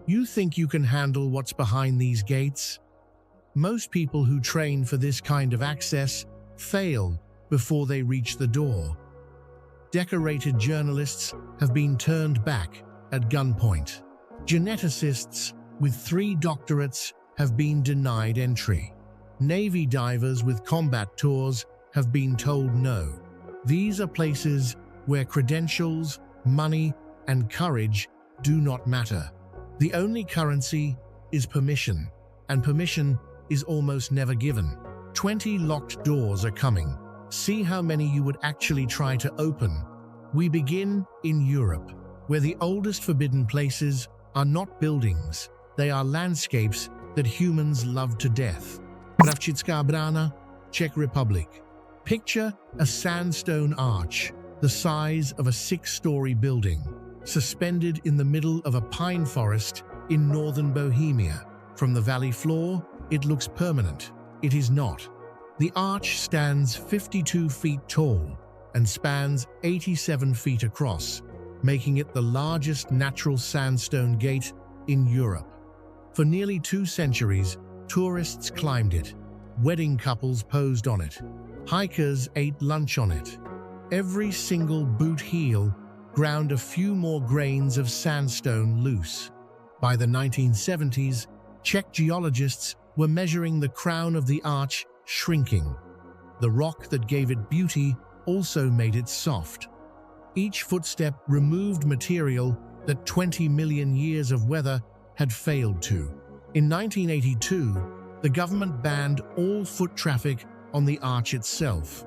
You think you can handle what's behind these gates? Most people who train for this kind of access fail before they reach the door. Decorated journalists have been turned back at gunpoint. Geneticists with 3 doctorates have been denied entry. Navy divers with combat tours have been told no. These are places where credentials, money, and courage do not matter. The only currency is permission, and permission is almost never given. 20 locked doors are coming. See how many you would actually try to open. We begin in Europe, where the oldest forbidden places are not buildings, they are landscapes that humans love to death. Pravchitska Brana, Czech Republic. Picture a sandstone arch, the size of a 6-story building, suspended in the middle of a pine forest in northern Bohemia. From the valley floor, it looks permanent. It is not. The arch stands 52 feet tall and spans 87 feet across, making it the largest natural sandstone gate in Europe. For nearly 2 centuries, tourists climbed it. Wedding couples posed on it. Hikers ate lunch on it. Every single boot heel ground a few more grains of sandstone loose. By the 1970s, Czech geologists were measuring the crown of the arch shrinking. The rock that gave it beauty also made it soft. Each footstep removed material that 20 million years of weather had failed to. In 1982, the government banned all foot traffic on the arch itself,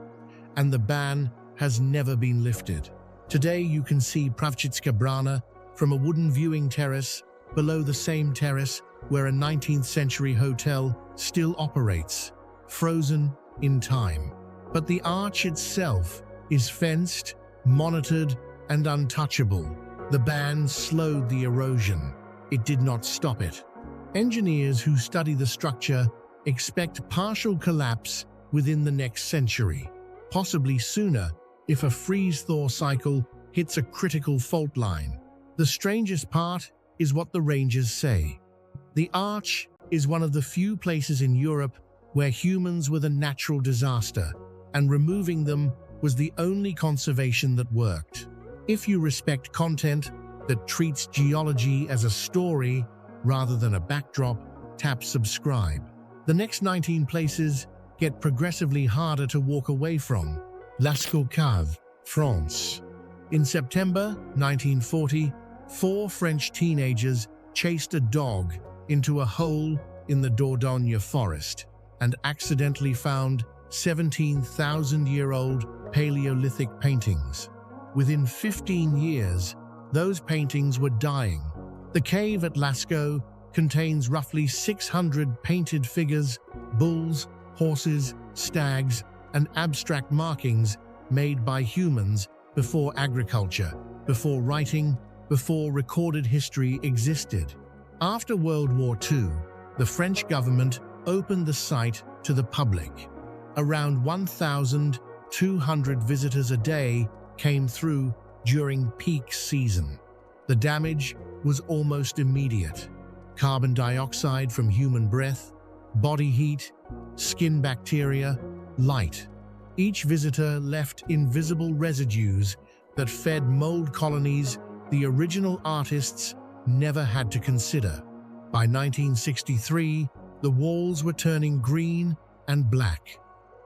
and the ban has never been lifted. Today you can see Pravchitska Brana from a wooden viewing terrace below the same terrace where a 19th century hotel still operates, frozen in time. But the arch itself is fenced, monitored, and untouchable. The ban slowed the erosion. It did not stop it. Engineers who study the structure expect partial collapse within the next century, possibly sooner if a freeze-thaw cycle hits a critical fault line. The strangest part is what the rangers say. The arch is one of the few places in Europe where humans were the natural disaster, and removing them was the only conservation that worked. If you respect content that treats geology as a story rather than a backdrop, tap subscribe. The next 19 places get progressively harder to walk away from. Lascaux Cave, France. In September 1940, 4 French teenagers chased a dog into a hole in the Dordogne forest and accidentally found 17,000-year-old Paleolithic paintings. Within 15 years, those paintings were dying. The cave at Lascaux contains roughly 600 painted figures, bulls, horses, stags, and abstract markings made by humans before agriculture, before writing, before recorded history existed. After World War II, the French government opened the site to the public. Around 1,200 visitors a day came through during peak season. The damage was almost immediate. Carbon dioxide from human breath, body heat, skin bacteria, light. Each visitor left invisible residues that fed mold colonies the original artists never had to consider. By 1963, the walls were turning green and black.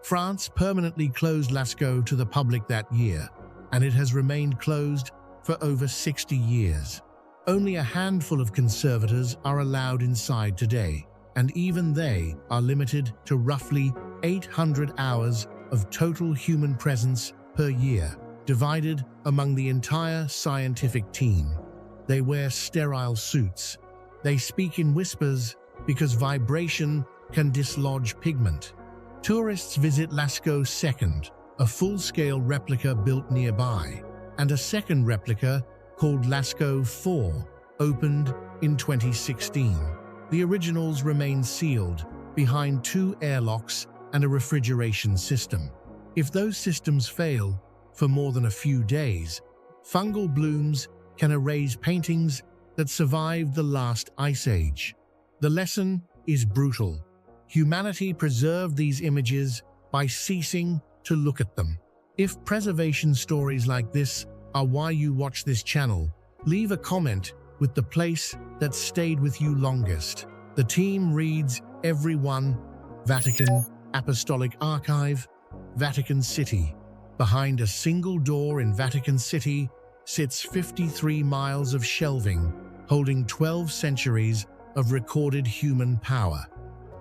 France permanently closed Lascaux to the public that year, and it has remained closed for over 60 years. Only a handful of conservators are allowed inside today, and even they are limited to roughly 800 hours of total human presence per year, divided among the entire scientific team. They wear sterile suits. They speak in whispers because vibration can dislodge pigment. Tourists visit Lascaux Second, a full-scale replica built nearby, and a second replica called Lascaux 4 opened in 2016. The originals remain sealed behind 2 airlocks and a refrigeration system. If those systems fail for more than a few days, fungal blooms can erase paintings that survived the last ice age. The lesson is brutal. Humanity preserved these images by ceasing to look at them. If preservation stories like this are why you watch this channel, leave a comment with the place that stayed with you longest. The team reads every one: Vatican Apostolic Archive, Vatican City. Behind a single door in Vatican City sits 53 miles of shelving, holding 12 centuries of recorded human power.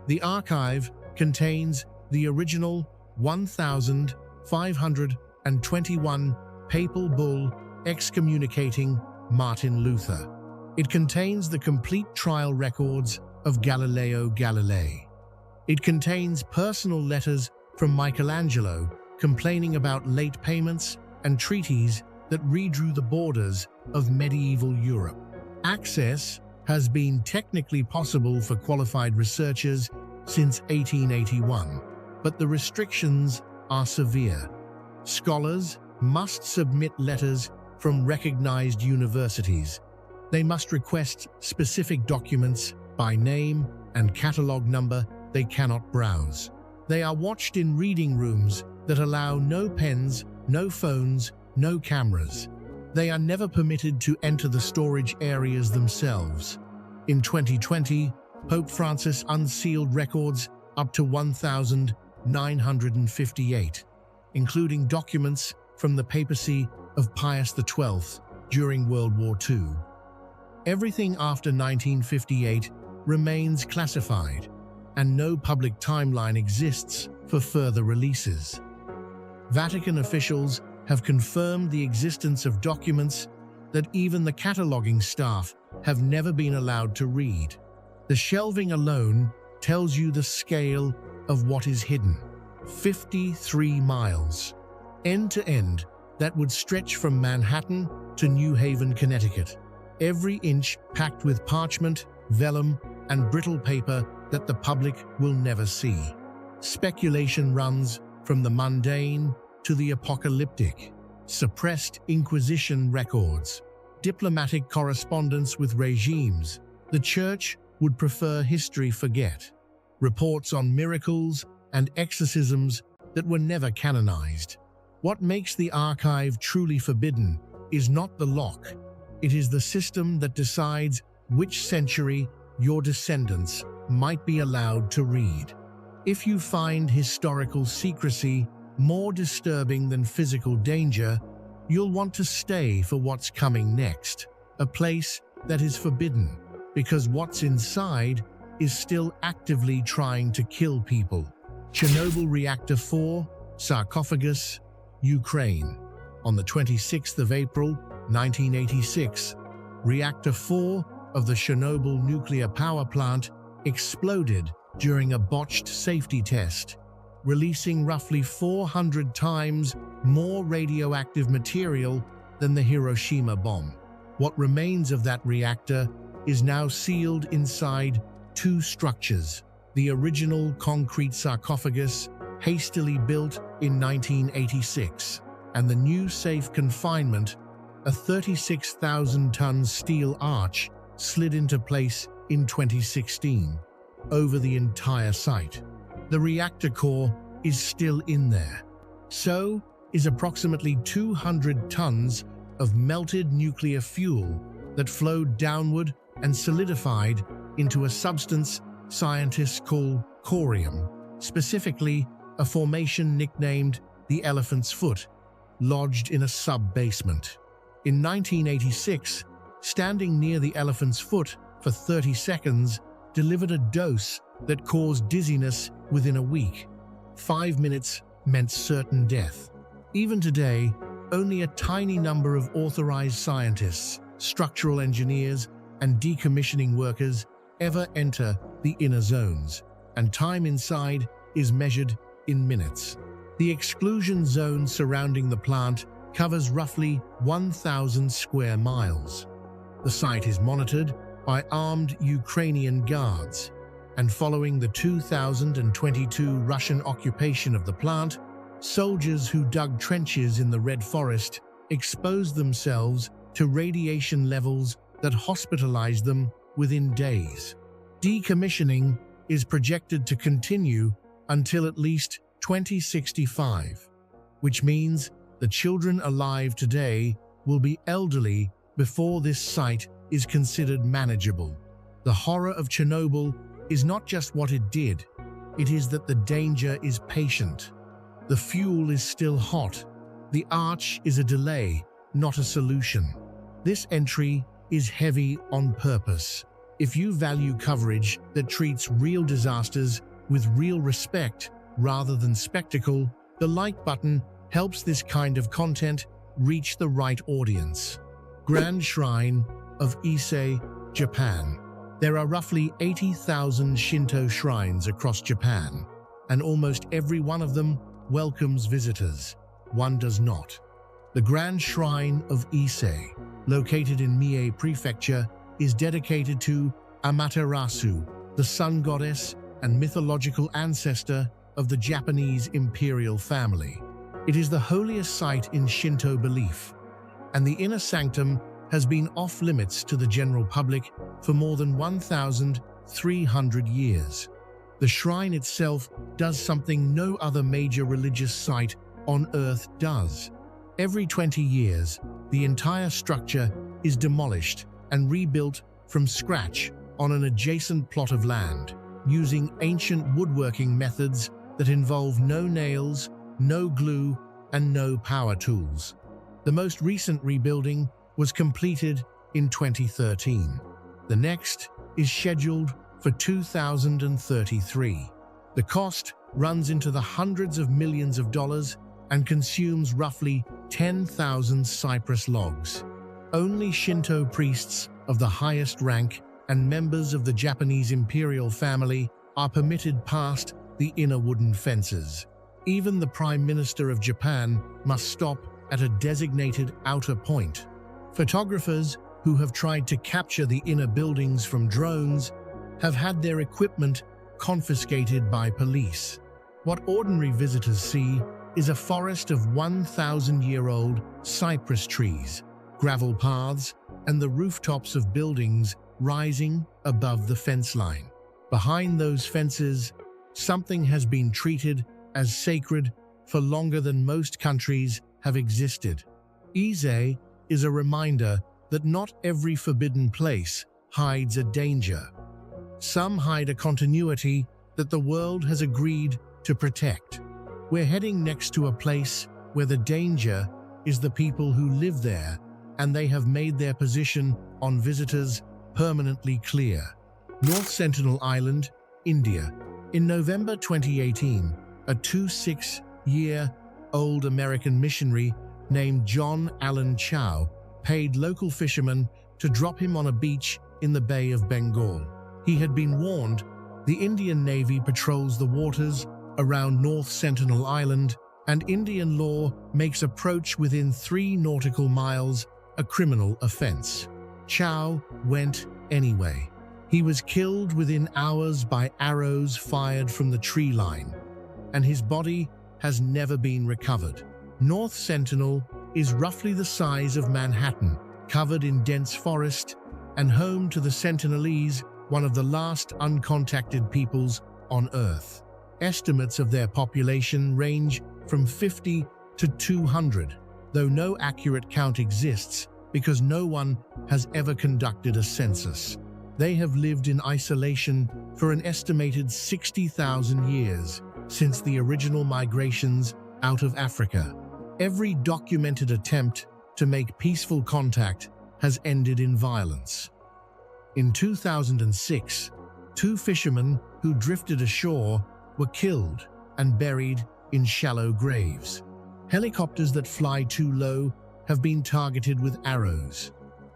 The archive contains the original 1,521 papal bull excommunicating Martin Luther. It contains the complete trial records of Galileo Galilei. It contains personal letters from Michelangelo complaining about late payments and treaties that redrew the borders of medieval Europe. Access has been technically possible for qualified researchers since 1881, but the restrictions are severe. Scholars must submit letters from recognized universities. They must request specific documents by name and catalog number they cannot browse. They are watched in reading rooms that allow no pens, no phones, no cameras. They are never permitted to enter the storage areas themselves. In 2020, Pope Francis unsealed records up to 1,958, including documents from the papacy of Pius XII during World War II. Everything after 1958 remains classified, and no public timeline exists for further releases. Vatican officials have confirmed the existence of documents that even the cataloging staff have never been allowed to read. The shelving alone tells you the scale of what is hidden. 53 miles. End to end, that would stretch from Manhattan to New Haven, Connecticut. Every inch packed with parchment, vellum, and brittle paper that the public will never see. Speculation runs from the mundane to the apocalyptic. Suppressed Inquisition records, diplomatic correspondence with regimes the Church would prefer history forget, reports on miracles and exorcisms that were never canonized. What makes the archive truly forbidden is not the lock. It is the system that decides which century your descendants might be allowed to read. If you find historical secrecy more disturbing than physical danger, you'll want to stay for what's coming next, a place that is forbidden, because what's inside is still actively trying to kill people. Chernobyl Reactor 4, Sarcophagus, Ukraine. On the 26th of April, 1986, Reactor 4 of the Chernobyl nuclear power plant exploded during a botched safety test, releasing roughly 400 times more radioactive material than the Hiroshima bomb. What remains of that reactor is now sealed inside two structures: the original concrete sarcophagus, hastily built in 1986, and the new safe confinement, a 36,000-ton steel arch slid into place in 2016. Over the entire site, the reactor core is still in there. So is approximately 200 tons of melted nuclear fuel that flowed downward and solidified into a substance scientists call corium, specifically a formation nicknamed the Elephant's Foot, lodged in a sub-basement. In 1986, standing near the Elephant's Foot for 30 seconds delivered a dose that caused dizziness within a week. 5 minutes meant certain death. Even today, only a tiny number of authorized scientists, structural engineers, and decommissioning workers ever enter the inner zones, and time inside is measured in minutes. The exclusion zone surrounding the plant covers roughly 1,000 square miles. The site is monitored by armed Ukrainian guards, and following the 2022 Russian occupation of the plant, soldiers who dug trenches in the Red Forest exposed themselves to radiation levels that hospitalized them within days. Decommissioning is projected to continue until at least 2065, which means the children alive today will be elderly before this site is considered manageable. The horror of Chernobyl is not just what it did, it is that the danger is patient. The fuel is still hot. The arch is a delay, not a solution. This entry is heavy on purpose. If you value coverage that treats real disasters with real respect rather than spectacle, the like button helps this kind of content reach the right audience. Grand Shrine of Ise, Japan. There are roughly 80,000 Shinto shrines across Japan, and almost every one of them welcomes visitors. One does not. The Grand Shrine of Ise, located in Mie Prefecture, is dedicated to Amaterasu, the sun goddess and mythological ancestor of the Japanese imperial family. It is the holiest site in Shinto belief, and the inner sanctum has been off-limits to the general public for more than 1,300 years. The shrine itself does something no other major religious site on Earth does. Every 20 years, the entire structure is demolished and rebuilt from scratch on an adjacent plot of land, using ancient woodworking methods that involve no nails, no glue, and no power tools. The most recent rebuilding was completed in 2013. The next is scheduled for 2033. The cost runs into the hundreds of millions of dollars and consumes roughly 10,000 cypress logs. Only Shinto priests of the highest rank and members of the Japanese imperial family are permitted past the inner wooden fences. Even the Prime Minister of Japan must stop at a designated outer point. Photographers who have tried to capture the inner buildings from drones have had their equipment confiscated by police. What ordinary visitors see is a forest of 1,000-year-old cypress trees, gravel paths, and the rooftops of buildings rising above the fence line. Behind those fences, something has been treated as sacred for longer than most countries have existed. Ise is a reminder that not every forbidden place hides a danger. Some hide a continuity that the world has agreed to protect. We're heading next to a place where the danger is the people who live there, and they have made their position on visitors permanently clear. North Sentinel Island, India. In November 2018, a 26-year-old American missionary named John Allen Chow paid local fishermen to drop him on a beach in the Bay of Bengal. He had been warned the Indian Navy patrols the waters around North Sentinel Island, and Indian law makes approach within 3 nautical miles a criminal offense. Chow went anyway. He was killed within hours by arrows fired from the tree line, and his body has never been recovered. North Sentinel is roughly the size of Manhattan, covered in dense forest, and home to the Sentinelese, one of the last uncontacted peoples on Earth. Estimates of their population range from 50 to 200, though no accurate count exists because no one has ever conducted a census. They have lived in isolation for an estimated 60,000 years since the original migrations out of Africa. Every documented attempt to make peaceful contact has ended in violence. In 2006, 2 fishermen who drifted ashore were killed and buried in shallow graves. Helicopters that fly too low have been targeted with arrows.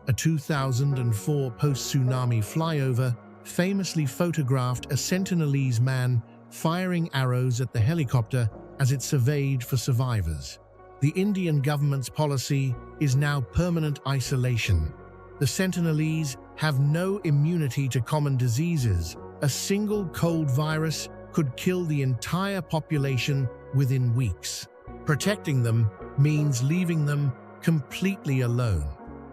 A 2004 post-tsunami flyover famously photographed a Sentinelese man firing arrows at the helicopter as it surveyed for survivors. The Indian government's policy is now permanent isolation. The Sentinelese have no immunity to common diseases. A single cold virus could kill the entire population within weeks. Protecting them means leaving them completely alone.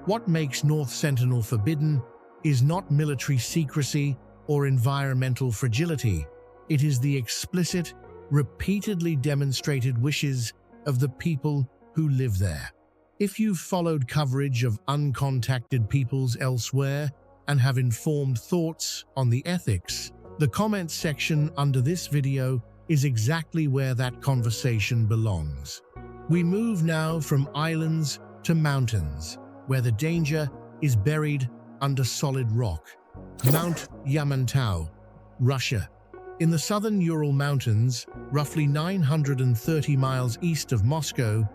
What makes North Sentinel forbidden is not military secrecy or environmental fragility. It is the explicit, repeatedly demonstrated wishes of the people who live there. If you've followed coverage of uncontacted peoples elsewhere and have informed thoughts on the ethics, the comments section under this video is exactly where that conversation belongs. We move now from islands to mountains, where the danger is buried under solid rock. Mount Yamantau, Russia. In the southern Ural Mountains, roughly 930 miles east of Moscow,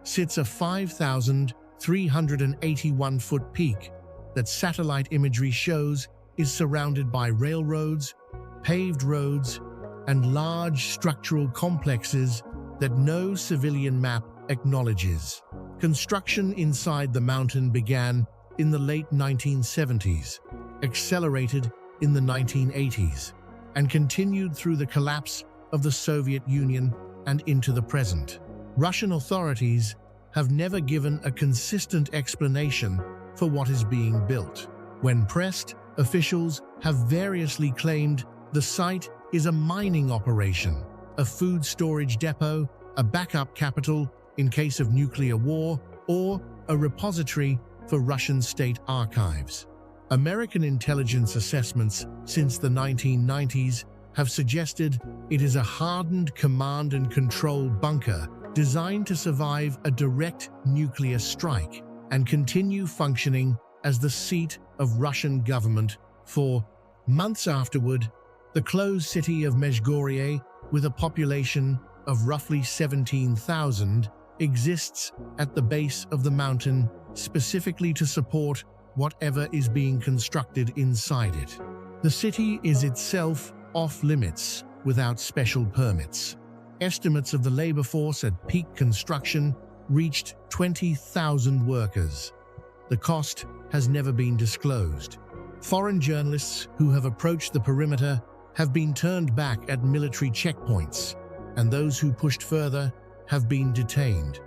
sits a 5,381-foot peak that satellite imagery shows is surrounded by railroads, paved roads, and large structural complexes that no civilian map acknowledges. Construction inside the mountain began in the late 1970s, accelerated in the 1980s, and continued through the collapse of the Soviet Union and into the present. Russian authorities have never given a consistent explanation for what is being built. When pressed, officials have variously claimed the site is a mining operation, a food storage depot, a backup capital in case of nuclear war, or a repository for Russian state archives. American intelligence assessments since the 1990s have suggested it is a hardened command and control bunker designed to survive a direct nuclear strike and continue functioning as the seat of Russian government for months afterward. The closed city of Mezhgorye, with a population of roughly 17,000, exists at the base of the mountain specifically to support whatever is being constructed inside it. The city is itself off-limits without special permits. Estimates of the labor force at peak construction reached 20,000 workers. The cost has never been disclosed. Foreign journalists who have approached the perimeter have been turned back at military checkpoints, and those who pushed further have been detained.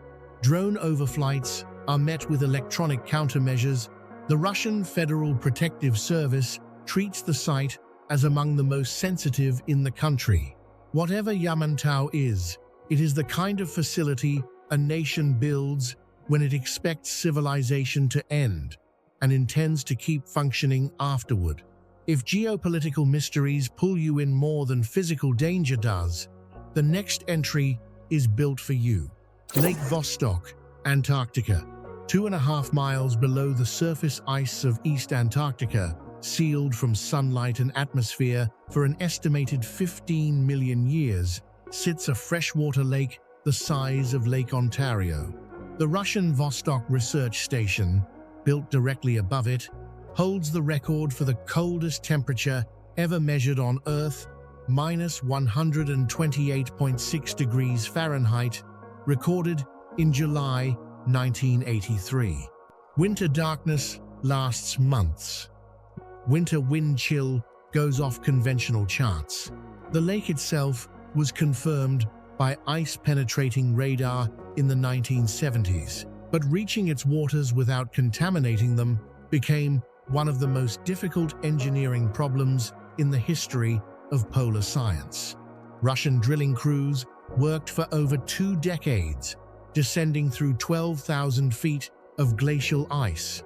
Drone overflights are met with electronic countermeasures. The Russian Federal Protective Service treats the site as among the most sensitive in the country. Whatever Yamantau is, it is the kind of facility a nation builds when it expects civilization to end and intends to keep functioning afterward. If geopolitical mysteries pull you in more than physical danger does, the next entry is built for you. Lake Vostok, Antarctica. 2.5 miles below the surface ice of East Antarctica, sealed from sunlight and atmosphere for an estimated 15 million years, sits a freshwater lake the size of Lake Ontario. The Russian Vostok Research Station, built directly above it, holds the record for the coldest temperature ever measured on Earth, -128.6 degrees Fahrenheit, recorded in July 1983. Winter darkness lasts months. Winter wind chill goes off conventional charts. The lake itself was confirmed by ice-penetrating radar in the 1970s, but reaching its waters without contaminating them became one of the most difficult engineering problems in the history of polar science. Russian drilling crews worked for over 2 decades, descending through 12,000 feet of glacial ice.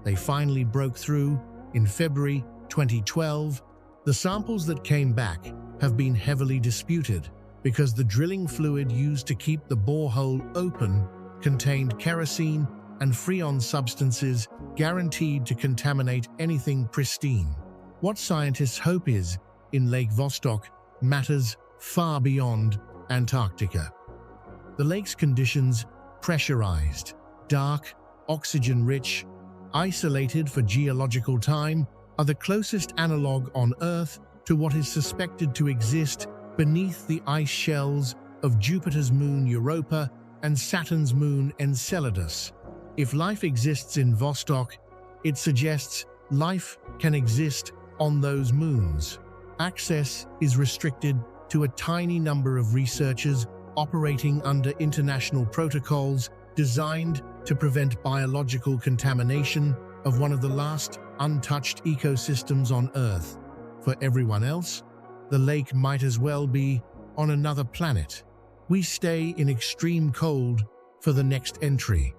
They finally broke through in February 2012. The samples that came back have been heavily disputed because the drilling fluid used to keep the borehole open contained kerosene and freon substances guaranteed to contaminate anything pristine. What scientists hope is, in Lake Vostok, matters far beyond Antarctica. The lake's conditions, pressurized, dark, oxygen-rich, isolated for geological time, are the closest analog on Earth to what is suspected to exist beneath the ice shells of Jupiter's moon Europa and Saturn's moon Enceladus. If life exists in Vostok, it suggests life can exist on those moons. Access is restricted to a tiny number of researchers operating under international protocols designed to prevent biological contamination of one of the last untouched ecosystems on Earth. For everyone else, the lake might as well be on another planet. We stay in extreme cold for the next entry,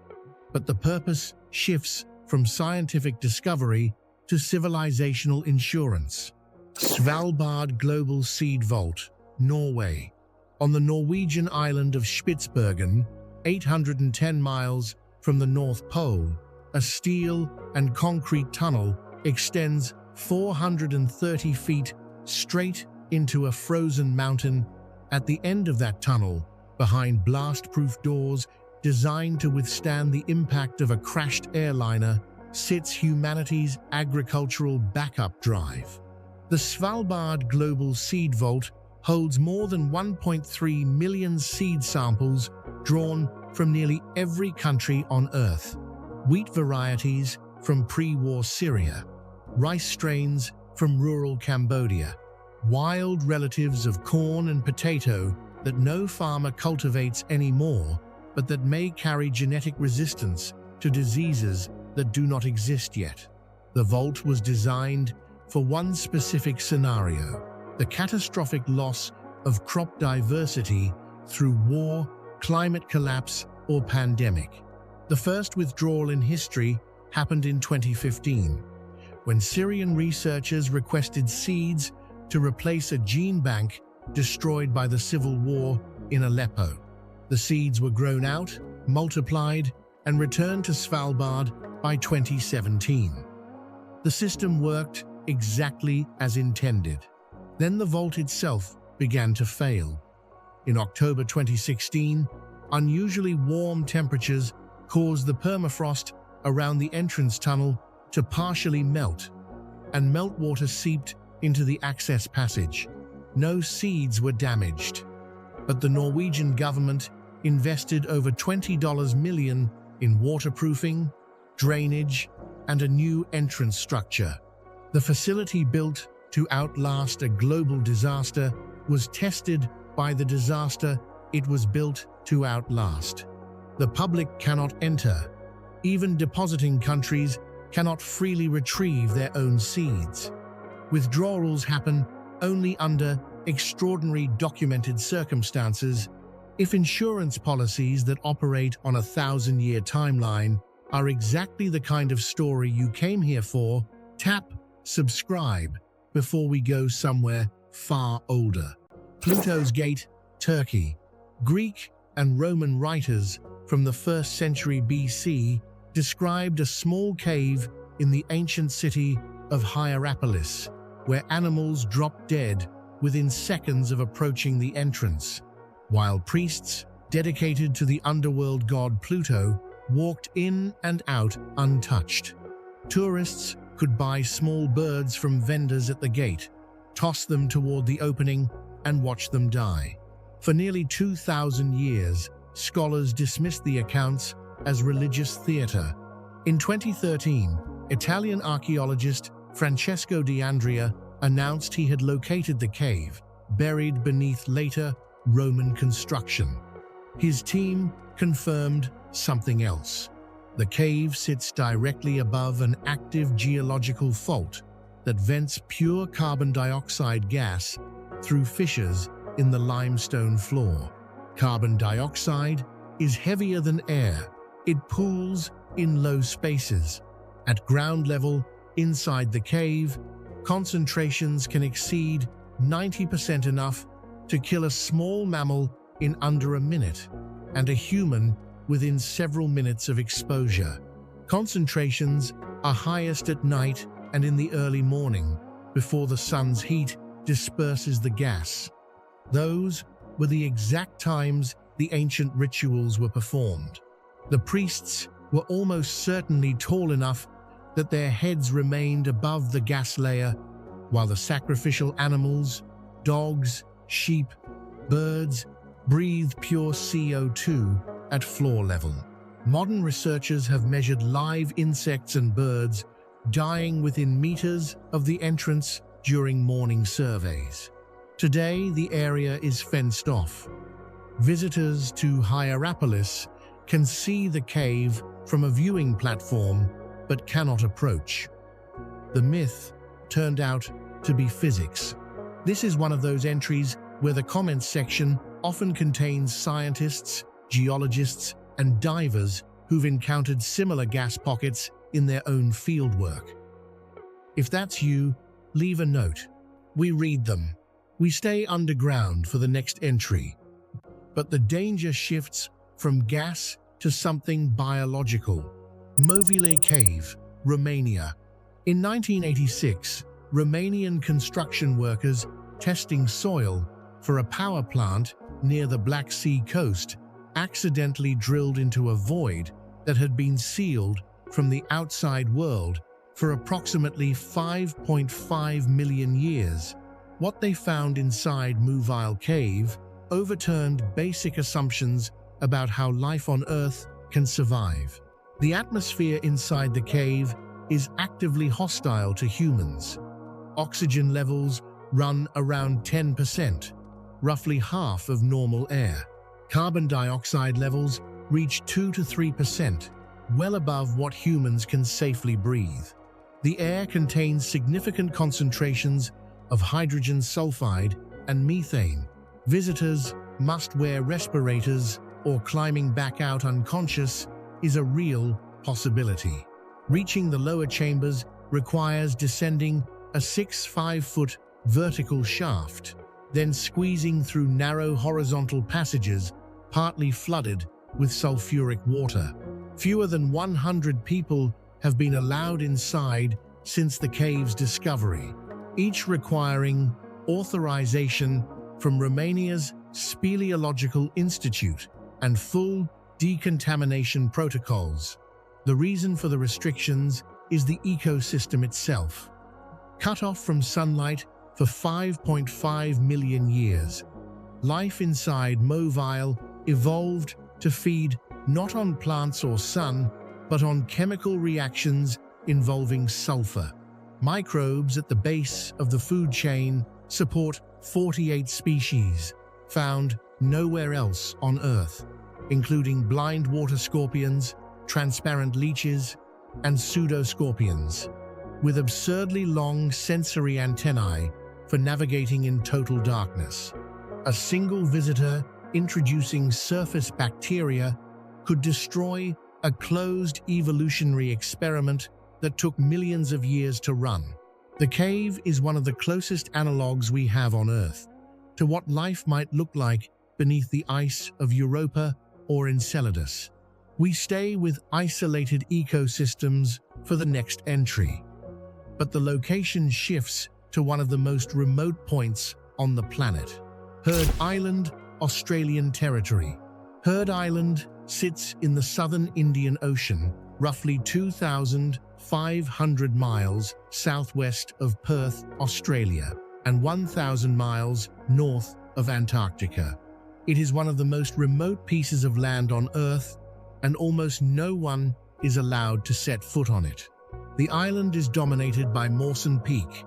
but the purpose shifts from scientific discovery to civilizational insurance. Svalbard Global Seed Vault, Norway. On the Norwegian island of Spitsbergen, 810 miles from the North Pole, a steel and concrete tunnel extends 430 feet straight into a frozen mountain. At the end of that tunnel, behind blast-proof doors designed to withstand the impact of a crashed airliner, sits humanity's agricultural backup drive. The Svalbard Global Seed Vault holds more than 1.3 million seed samples drawn from nearly every country on Earth. Wheat varieties from pre-war Syria, rice strains from rural Cambodia, wild relatives of corn and potato that no farmer cultivates anymore, but that may carry genetic resistance to diseases that do not exist yet. The vault was designed for one specific scenario: the catastrophic loss of crop diversity through war, climate collapse, or pandemic. The first withdrawal in history happened in 2015, when Syrian researchers requested seeds to replace a gene bank destroyed by the civil war in Aleppo. The seeds were grown out, multiplied, and returned to Svalbard by 2017. The system worked exactly as intended. Then the vault itself began to fail. In October 2016, unusually warm temperatures caused the permafrost around the entrance tunnel to partially melt, and meltwater seeped into the access passage. No seeds were damaged, but the Norwegian government invested over $20 million in waterproofing, drainage, and a new entrance structure. The facility, built to outlast a global disaster, was tested by the disaster it was built to outlast. The public cannot enter. Even depositing countries cannot freely retrieve their own seeds. Withdrawals happen only under extraordinary documented circumstances. If insurance policies that operate on a 1,000-year timeline are exactly the kind of story you came here for, tap subscribe before we go somewhere far older. Pluto's Gate, Turkey. Greek and Roman writers from the 1st century BC described a small cave in the ancient city of Hierapolis, where animals dropped dead within seconds of approaching the entrance, while priests dedicated to the underworld god Pluto walked in and out untouched. Tourists could buy small birds from vendors at the gate, toss them toward the opening, and watch them die. For nearly 2,000 years, scholars dismissed the accounts as religious theater. In 2013, Italian archaeologist Francesco D'Andrea announced he had located the cave, buried beneath later Roman construction. His team confirmed something else. The cave sits directly above an active geological fault that vents pure carbon dioxide gas through fissures in the limestone floor. Carbon dioxide is heavier than air. It pools in low spaces. At ground level, inside the cave, concentrations can exceed 90%, enough to kill a small mammal in under a minute, and a human within several minutes of exposure. Concentrations are highest at night and in the early morning, before the sun's heat disperses the gas. Those were the exact times the ancient rituals were performed. The priests were almost certainly tall enough that their heads remained above the gas layer, while the sacrificial animals, dogs, sheep, birds, breathed pure CO2 at floor level. Modern researchers have measured live insects and birds dying within meters of the entrance during morning surveys. Today, the area is fenced off. Visitors to Hierapolis can see the cave from a viewing platform but cannot approach. The myth turned out to be physics. This is one of those entries where the comments section often contains scientists, geologists, and divers who've encountered similar gas pockets in their own fieldwork. If that's you, leave a note. We read them. We stay underground for the next entry. But the danger shifts from gas to something biological. Movile Cave, Romania. In 1986, Romanian construction workers testing soil for a power plant near the Black Sea coast accidentally drilled into a void that had been sealed from the outside world for approximately 5.5 million years. What they found inside Movile Cave overturned basic assumptions about how life on Earth can survive. The atmosphere inside the cave is actively hostile to humans. Oxygen levels run around 10%, roughly half of normal air. Carbon dioxide levels reach 2 to 3%, well above what humans can safely breathe. The air contains significant concentrations of hydrogen sulfide and methane. Visitors must wear respirators, or climbing back out unconscious is a real possibility. Reaching the lower chambers requires descending a 5-foot vertical shaft, then squeezing through narrow horizontal passages partly flooded with sulfuric water. Fewer than 100 people have been allowed inside since the cave's discovery, each requiring authorization from Romania's Speleological Institute and full decontamination protocols. The reason for the restrictions is the ecosystem itself. Cut off from sunlight for 5.5 million years, life inside Movile evolved to feed not on plants or sun, but on chemical reactions involving sulfur. Microbes at the base of the food chain support 48 species found nowhere else on Earth, including blind water scorpions, transparent leeches, and pseudoscorpions, with absurdly long sensory antennae for navigating in total darkness. A single visitor introducing surface bacteria could destroy a closed evolutionary experiment that took millions of years to run. The cave is one of the closest analogues we have on Earth to what life might look like beneath the ice of Europa or Enceladus. We stay with isolated ecosystems for the next entry, but the location shifts to one of the most remote points on the planet. Heard Island, Australian territory. Heard Island sits in the southern Indian Ocean, roughly 2,500 miles southwest of Perth, Australia, and 1,000 miles north of Antarctica. It is one of the most remote pieces of land on Earth, and almost no one is allowed to set foot on it. The island is dominated by Mawson Peak,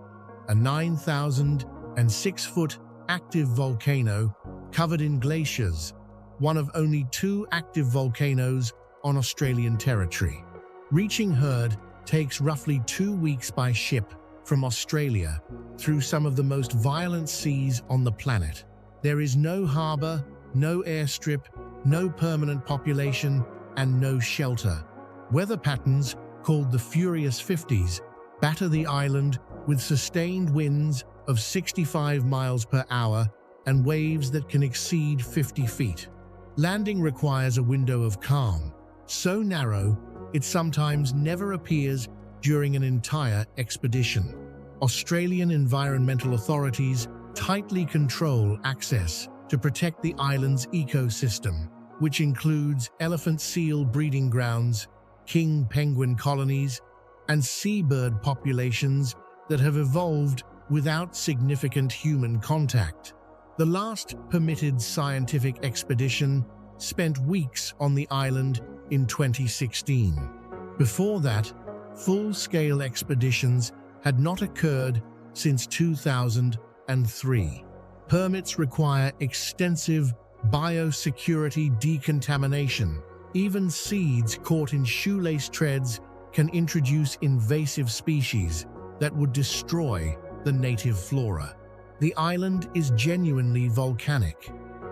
a 9,006-foot active volcano covered in glaciers, one of only 2 active volcanoes on Australian territory. Reaching Heard takes roughly 2 weeks by ship from Australia through some of the most violent seas on the planet. There is no harbour, no airstrip, no permanent population, and no shelter. Weather patterns, called the Furious 50s, batter the island with sustained winds of 65 miles per hour and waves that can exceed 50 feet. Landing requires a window of calm, so narrow it sometimes never appears during an entire expedition. Australian environmental authorities tightly control access to protect the island's ecosystem, which includes elephant seal breeding grounds, king penguin colonies, and seabird populations that have evolved without significant human contact. The last permitted scientific expedition spent weeks on the island in 2016. Before that, full-scale expeditions had not occurred since 2003. Permits require extensive biosecurity decontamination, Even seeds caught in shoelace treads can introduce invasive species that would destroy the native flora. The island is genuinely volcanic.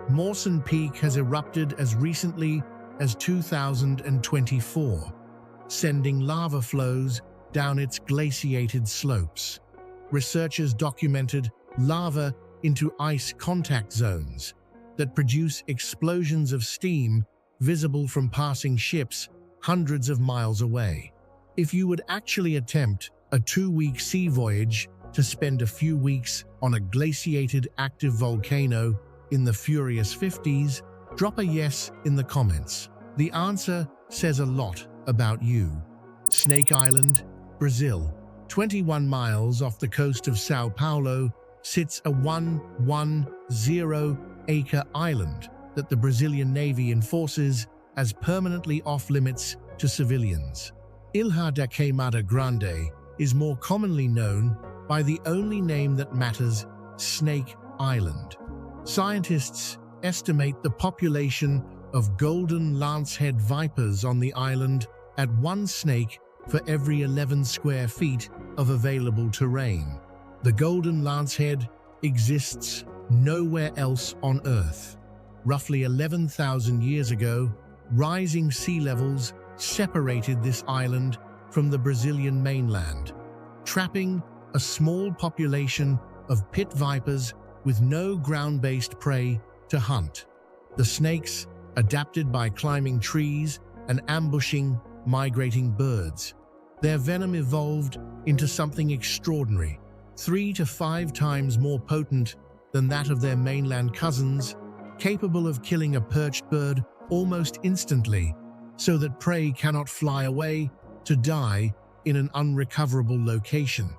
Mawson Peak has erupted as recently as 2024, sending lava flows down its glaciated slopes. Researchers documented lava into ice contact zones that produce explosions of steam visible from passing ships hundreds of miles away. If you would actually attempt a 2-week sea voyage to spend a few weeks on a glaciated active volcano in the Furious 50s, drop a yes in the comments. The answer says a lot about you. Snake Island, Brazil. 21 miles off the coast of Sao Paulo sits a 110-acre island that the Brazilian Navy enforces as permanently off-limits to civilians. Ilha da Queimada Grande is more commonly known by the only name that matters, Snake Island. Scientists estimate the population of golden lancehead vipers on the island at 1 snake for every 11 square feet of available terrain. The golden lancehead exists nowhere else on Earth. Roughly 11,000 years ago, rising sea levels separated this island from the Brazilian mainland, trapping a small population of pit vipers with no ground-based prey to hunt. The snakes adapted by climbing trees and ambushing migrating birds. Their venom evolved into something extraordinary, 3 to 5 times more potent than that of their mainland cousins, capable of killing a perched bird almost instantly, so that prey cannot fly away to die in an unrecoverable location.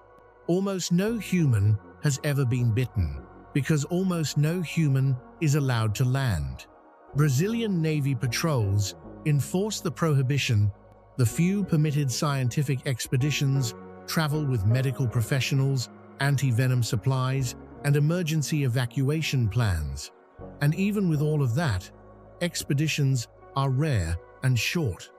Almost no human has ever been bitten, because almost no human is allowed to land. Brazilian Navy patrols enforce the prohibition. The few permitted scientific expeditions travel with medical professionals, anti-venom supplies, and emergency evacuation plans. And even with all of that, expeditions are rare and short.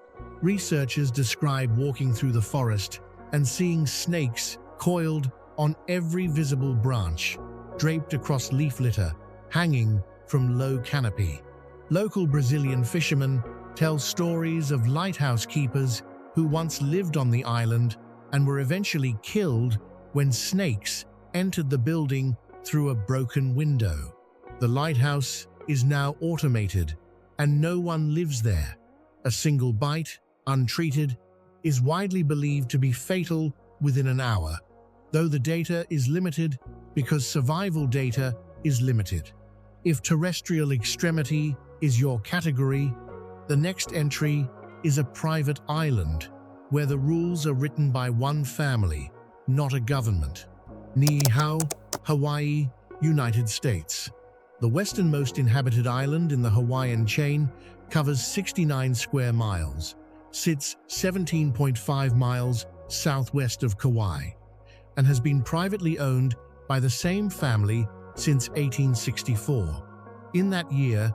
Researchers describe walking through the forest and seeing snakes coiled on every visible branch, draped across leaf litter, hanging from low canopy. Local Brazilian fishermen tell stories of lighthouse keepers who once lived on the island and were eventually killed when snakes entered the building through a broken window. The lighthouse is now automated, and no one lives there. A single bite, untreated, is widely believed to be fatal within an hour, though the data is limited because survival data is limited. If terrestrial extremity is your category, the next entry is a private island where the rules are written by one family, not a government. Niihau, Hawaii, United States. The westernmost inhabited island in the Hawaiian chain covers 69 square miles, sits 17.5 miles southwest of Kauai, and has been privately owned by the same family since 1864. In that year,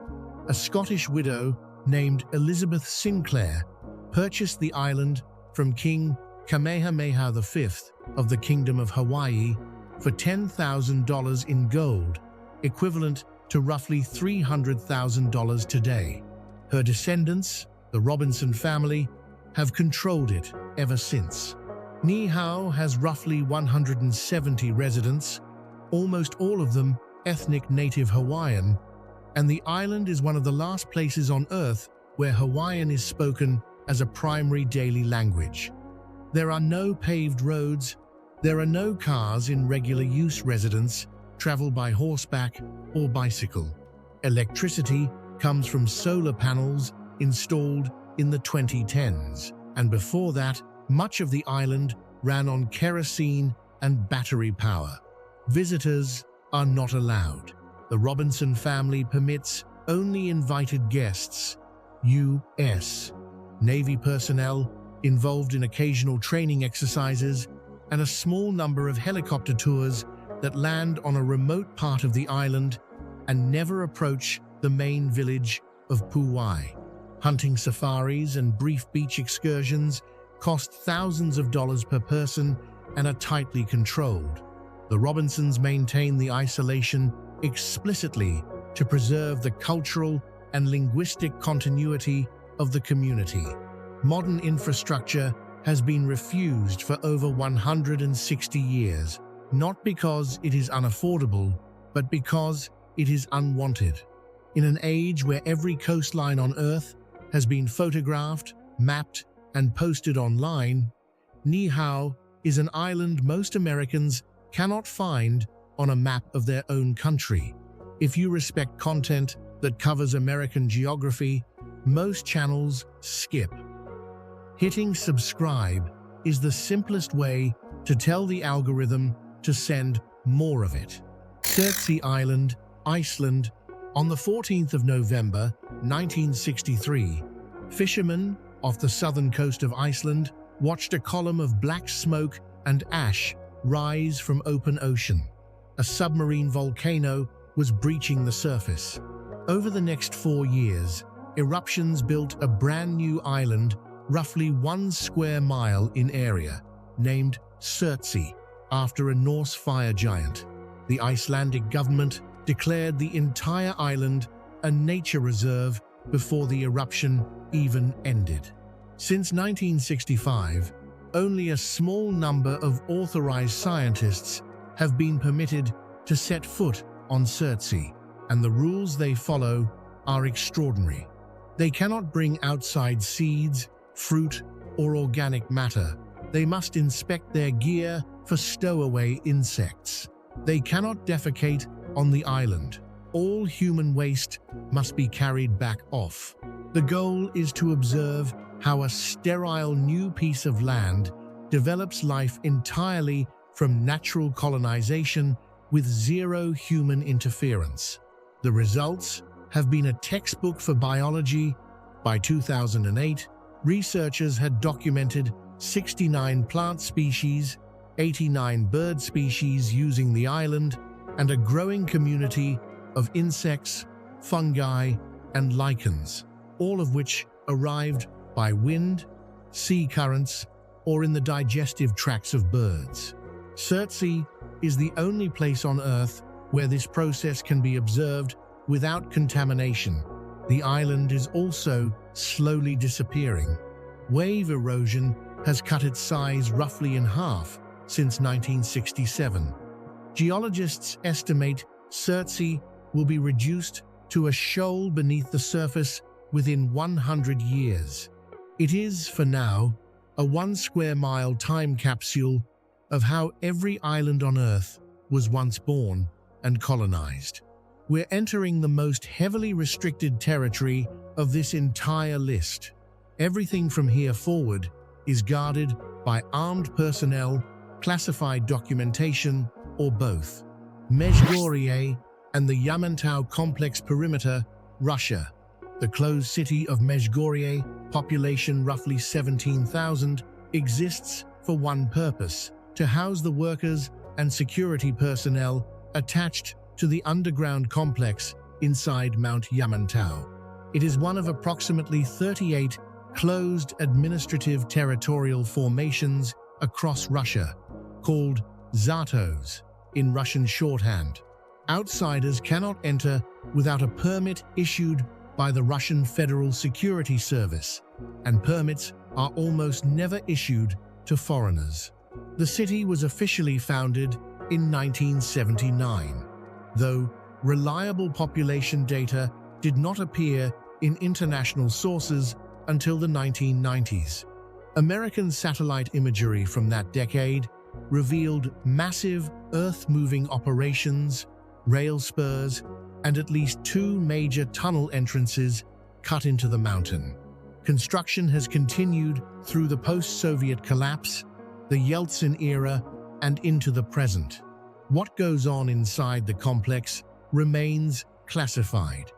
a Scottish widow named Elizabeth Sinclair purchased the island from King Kamehameha V of the Kingdom of Hawaii for $10,000 in gold, equivalent to roughly $300,000 today. Her descendants, the Robinson family, have controlled it ever since. Niihau has roughly 170 residents, almost all of them ethnic native Hawaiian, and the island is one of the last places on Earth where Hawaiian is spoken as a primary daily language. There are no paved roads, there are no cars in regular use. Residents travel by horseback or bicycle. Electricity comes from solar panels installed in the 2010s, and before that, much of the island ran on kerosene and battery power. Visitors are not allowed. The Robinson family permits only invited guests. U.S. Navy personnel involved in occasional training exercises and a small number of helicopter tours that land on a remote part of the island and never approach the main village of Pu'uai. Hunting safaris and brief beach excursions cost thousands of dollars per person and are tightly controlled. The Robinsons maintain the isolation explicitly to preserve the cultural and linguistic continuity of the community. Modern infrastructure has been refused for over 160 years, not because it is unaffordable, but because it is unwanted. In an age where every coastline on Earth has been photographed, mapped, and posted online, Niihau is an island most Americans cannot find on a map of their own country. If you respect content that covers American geography, most channels skip. Hitting subscribe is the simplest way to tell the algorithm to send more of it. Surtsey Island, Iceland. On the 14th of November, 1963, fishermen off the southern coast of Iceland watched a column of black smoke and ash rise from open ocean. A submarine volcano was breaching the surface. Over the next 4 years, eruptions built a brand new island roughly 1 square mile in area, named Surtsey, after a Norse fire giant. The Icelandic government declared the entire island a nature reserve before the eruption even ended. Since 1965, only a small number of authorized scientists have been permitted to set foot on Surtsey, and the rules they follow are extraordinary. They cannot bring outside seeds, fruit, or organic matter. They must inspect their gear for stowaway insects. They cannot defecate on the island. All human waste must be carried back off. The goal is to observe how a sterile new piece of land develops life entirely from natural colonization with zero human interference. The results have been a textbook for biology. By 2008, researchers had documented 69 plant species, 89 bird species using the island, and a growing community of insects, fungi, and lichens, all of which arrived by wind, sea currents, or in the digestive tracts of birds. Surtsey is the only place on Earth where this process can be observed without contamination. The island is also slowly disappearing. Wave erosion has cut its size roughly in half since 1967. Geologists estimate Surtsey will be reduced to a shoal beneath the surface within 100 years. It is, for now, a 1 square mile time capsule of how every island on Earth was once born and colonized. We're entering the most heavily restricted territory of this entire list. Everything from here forward is guarded by armed personnel, classified documentation, or both. Mezhgorye and the Yamantau complex perimeter, Russia. The closed city of Mezhgorye, population roughly 17,000, exists for one purpose: to house the workers and security personnel attached to the underground complex inside Mount Yamantau. It is one of approximately 38 closed administrative territorial formations across Russia, called Zatos in Russian shorthand. Outsiders cannot enter without a permit issued by the Russian Federal Security Service, and permits are almost never issued to foreigners. The city was officially founded in 1979, though reliable population data did not appear in international sources until the 1990s. American satellite imagery from that decade revealed massive earth-moving operations, rail spurs, and at least 2 major tunnel entrances cut into the mountain. Construction has continued through the post-Soviet collapse, the Yeltsin era, and into the present. What goes on inside the complex remains classified.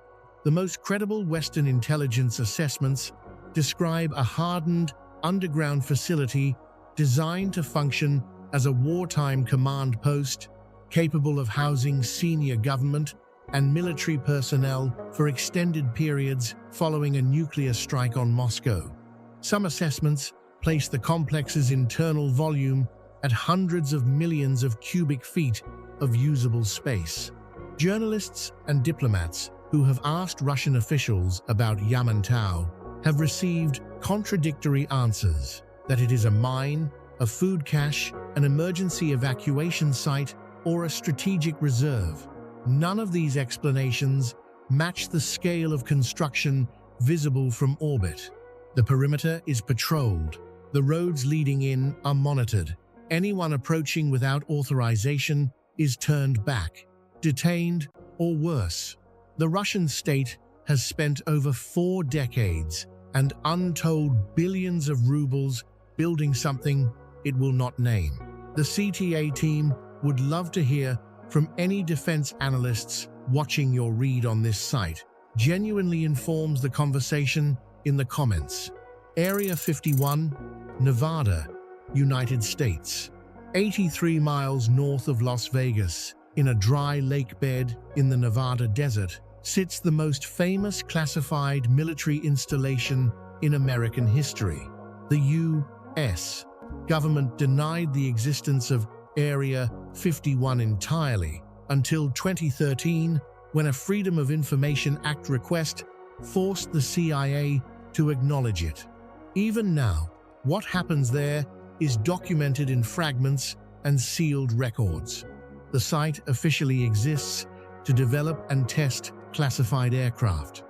The most credible Western intelligence assessments describe a hardened underground facility designed to function as a wartime command post, capable of housing senior government and military personnel for extended periods following a nuclear strike on Moscow. Some assessments place the complex's internal volume at hundreds of millions of cubic feet of usable space. Journalists and diplomats who have asked Russian officials about Yamantau have received contradictory answers: that it is a mine, a food cache, an emergency evacuation site, or a strategic reserve. None of these explanations match the scale of construction visible from orbit. The perimeter is patrolled. The roads leading in are monitored. Anyone approaching without authorization is turned back, detained, or worse. The Russian state has spent over 4 decades and untold billions of rubles building something it will not name. The CTA team would love to hear from any defense analysts watching your read on this site. Genuinely informs the conversation in the comments. Area 51, Nevada, United States. 83 miles north of Las Vegas, in a dry lake bed in the Nevada desert, sits the most famous classified military installation in American history. The U.S. government denied the existence of Area 51 entirely until 2013, when a Freedom of Information Act request forced the CIA to acknowledge it. Even now, what happens there is documented in fragments and sealed records. The site officially exists to develop and test classified aircraft.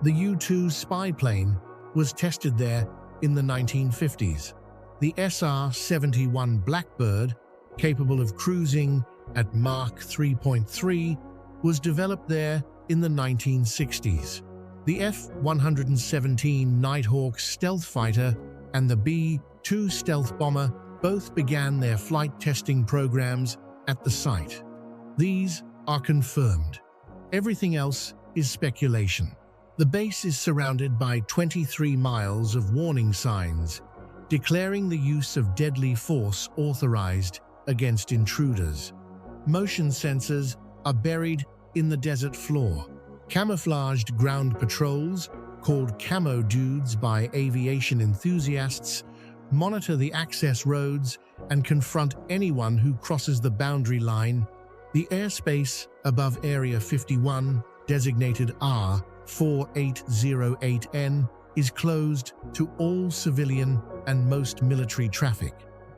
The U-2 spy plane was tested there in the 1950s. The SR-71 Blackbird, capable of cruising at Mach 3.3, was developed there in the 1960s. The F-117 Nighthawk stealth fighter and the B-2 stealth bomber both began their flight testing programs at the site. These are confirmed. Everything else is speculation. The base is surrounded by 23 miles of warning signs, declaring the use of deadly force authorized against intruders. Motion sensors are buried in the desert floor. Camouflaged ground patrols, called Camo Dudes by aviation enthusiasts, monitor the access roads and confront anyone who crosses the boundary line. The airspace above Area 51, designated R4808N, is closed to all civilian and most military traffic.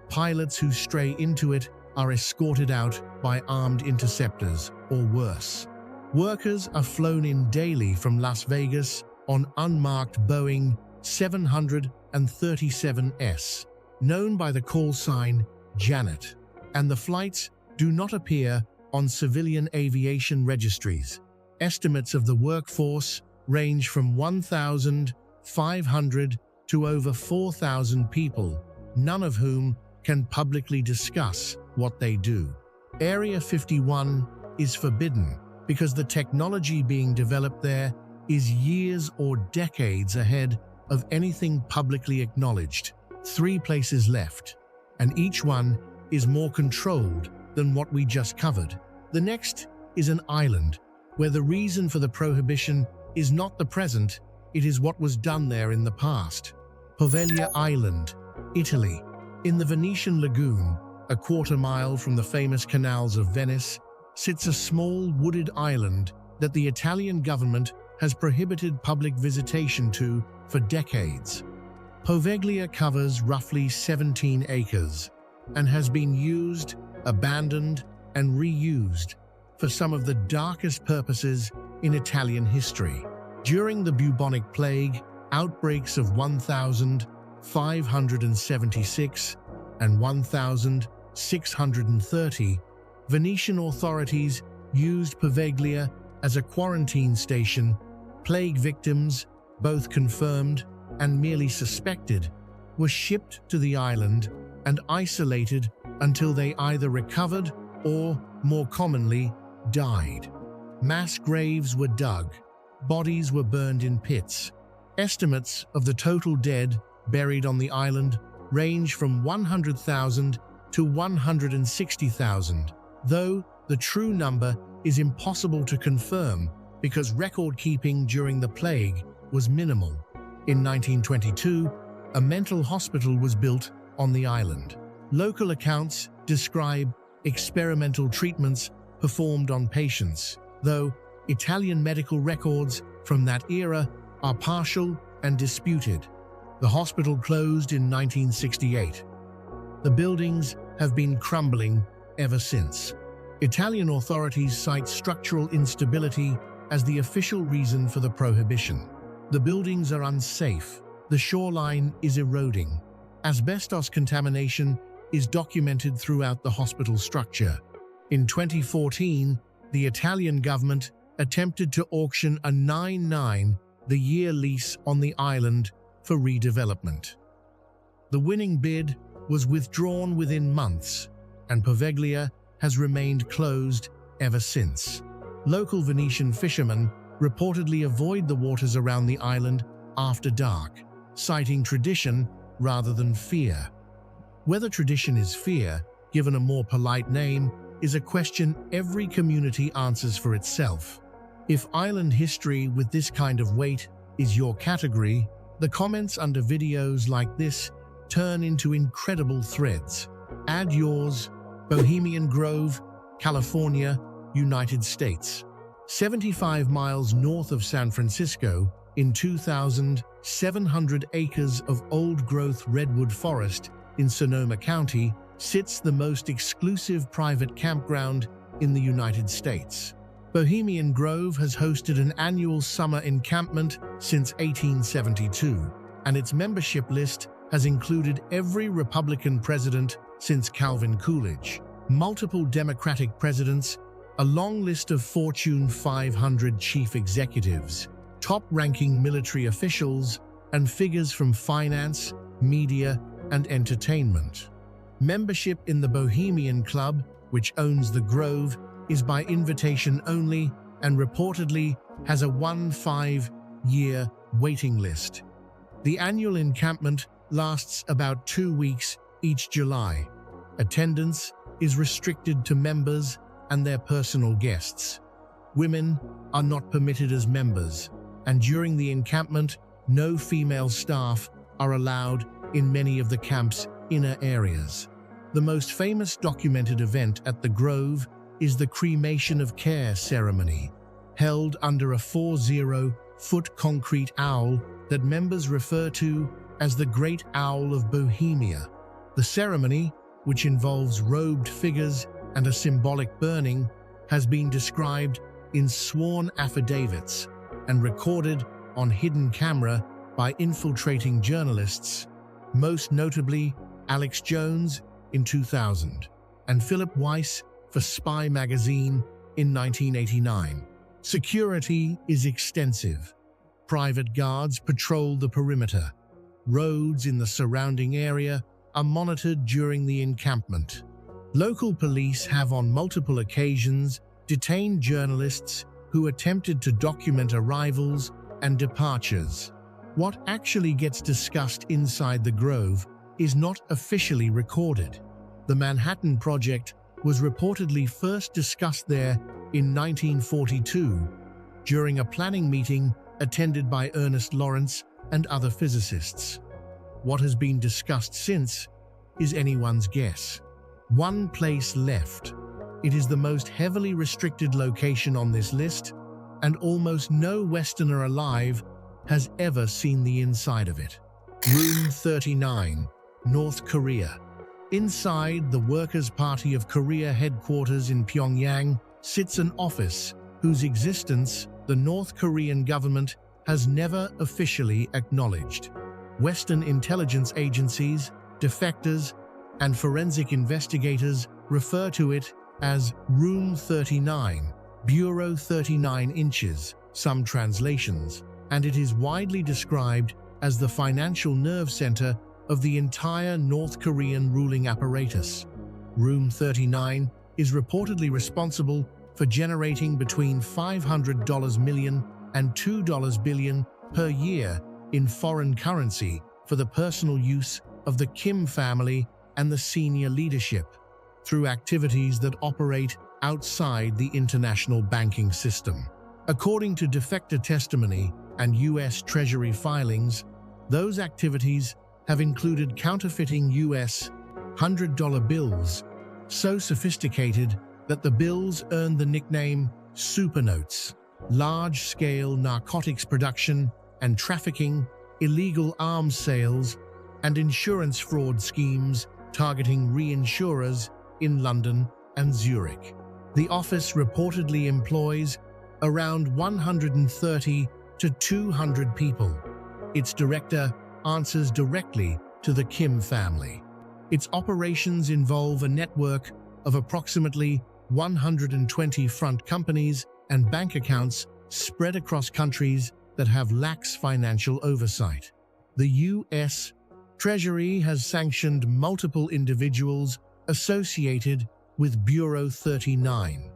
Pilots who stray into it are escorted out by armed interceptors, or worse. Workers are flown in daily from Las Vegas on unmarked Boeing 737s, known by the call sign Janet, and the flights do not appear on civilian aviation registries. Estimates of the workforce range from 1,500 to over 4,000 people, none of whom can publicly discuss what they do. Area 51 is forbidden because the technology being developed there is years or decades ahead of anything publicly acknowledged. 3 places left, and each one is more controlled than what we just covered. The next is an island, where the reason for the prohibition is not the present, it is what was done there in the past. Poveglia Island, Italy. In the Venetian lagoon, a quarter-mile from the famous canals of Venice, sits a small wooded island that the Italian government has prohibited public visitation to for decades. Poveglia covers roughly 17 acres and has been used, abandoned, and reused for some of the darkest purposes in Italian history. During the bubonic plague, outbreaks of 1,576 and 1,630, Venetian authorities used Poveglia as a quarantine station. Plague victims, both confirmed and merely suspected, were shipped to the island and isolated until they either recovered or, more commonly, died. Mass graves were dug. Bodies were burned in pits. Estimates of the total dead buried on the island range from 100,000 to 160,000, though the true number is impossible to confirm because record-keeping during the plague was minimal. In 1922, a mental hospital was built on the island. Local accounts describe experimental treatments performed on patients, though Italian medical records from that era are partial and disputed. The hospital closed in 1968. The buildings have been crumbling ever since. Italian authorities cite structural instability as the official reason for the prohibition. The buildings are unsafe. The shoreline is eroding. Asbestos contamination is documented throughout the hospital structure. In 2014, the Italian government attempted to auction a 9-year lease on the island for redevelopment. The winning bid was withdrawn within months, and Poveglia has remained closed ever since. Local Venetian fishermen reportedly avoid the waters around the island after dark, citing tradition rather than fear. Whether tradition is fear, given a more polite name, is a question every community answers for itself. If island history with this kind of weight is your category, the comments under videos like this turn into incredible threads. Add yours. Bohemian Grove, California, United States. 75 miles north of San Francisco, in 2,700 acres of old-growth redwood forest in Sonoma County, sits the most exclusive private campground in the United States. Bohemian Grove has hosted an annual summer encampment since 1872, and its membership list has included every Republican president since Calvin Coolidge, multiple Democratic presidents, a long list of Fortune 500 chief executives, top-ranking military officials, and figures from finance, media, and entertainment. Membership in the Bohemian Club, which owns the Grove, is by invitation only and reportedly has a 15-year waiting list. The annual encampment lasts about 2 weeks each July. Attendance is restricted to members and their personal guests. Women are not permitted as members, and during the encampment, no female staff are allowed in many of the camp's inner areas. The most famous documented event at the Grove is the Cremation of Care ceremony, held under a 40-foot concrete owl that members refer to as the Great Owl of Bohemia. The ceremony, which involves robed figures and a symbolic burning, has been described in sworn affidavits and recorded on hidden camera by infiltrating journalists, most notably Alex Jones in 2000 and Philip Weiss for Spy magazine in 1989. Security is extensive. Private guards patrol the perimeter. Roads in the surrounding area are monitored during the encampment. Local police have on multiple occasions detained journalists who attempted to document arrivals and departures. What actually gets discussed inside the Grove is not officially recorded. The Manhattan Project was reportedly first discussed there in 1942 during a planning meeting attended by Ernest Lawrence and other physicists. What has been discussed since is anyone's guess. One place left. It is the most heavily restricted location on this list, and almost no Westerner alive has ever seen the inside of it. Room 39, North Korea. Inside the Workers' Party of Korea headquarters in Pyongyang sits an office whose existence the North Korean government has never officially acknowledged. Western intelligence agencies, defectors, and forensic investigators refer to it as Room 39, Bureau 39 inches, some translations, and it is widely described as the financial nerve center of the entire North Korean ruling apparatus. Room 39 is reportedly responsible for generating between $500 million and $2 billion per year in foreign currency for the personal use of the Kim family and the senior leadership. Through activities that operate outside the international banking system. According to defector testimony and U.S. Treasury filings, those activities have included counterfeiting U.S. $100 bills, so sophisticated that the bills earned the nickname supernotes, large-scale narcotics production and trafficking, illegal arms sales, and insurance fraud schemes targeting reinsurers in London and Zurich. The office reportedly employs around 130 to 200 people. Its director answers directly to the Kim family. Its operations involve a network of approximately 120 front companies and bank accounts spread across countries that have lax financial oversight. The U.S. Treasury has sanctioned multiple individuals associated with Bureau 39,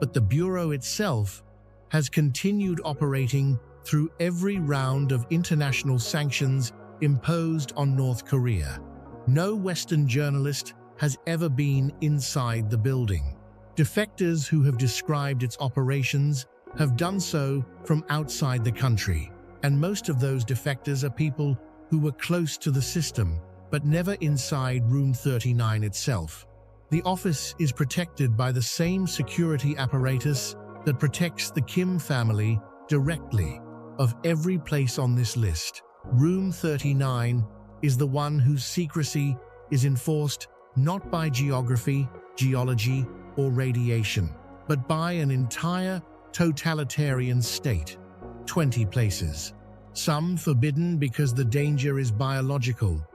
but the Bureau itself has continued operating through every round of international sanctions imposed on North Korea. No Western journalist has ever been inside the building. Defectors who have described its operations have done so from outside the country, and most of those defectors are people who were close to the system, but never inside Room 39 itself. The office is protected by the same security apparatus that protects the Kim family directly. Of every place on this list, Room 39 is the one whose secrecy is enforced not by geography, geology, or radiation, but by an entire totalitarian state. 20 places. Some forbidden because the danger is biological.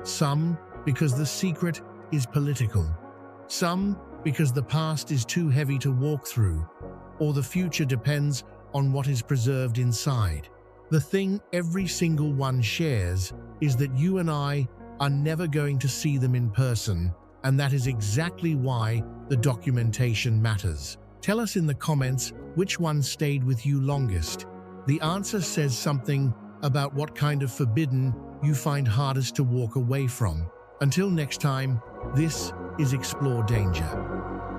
Some because the secret is political. Some because the past is too heavy to walk through, or the future depends on what is preserved inside. The thing every single one shares is that you and I are never going to see them in person, and that is exactly why the documentation matters. Tell us in the comments which one stayed with you longest. The answer says something about what kind of forbidden you find hardest to walk away from. Until next time, this is Explore Danger.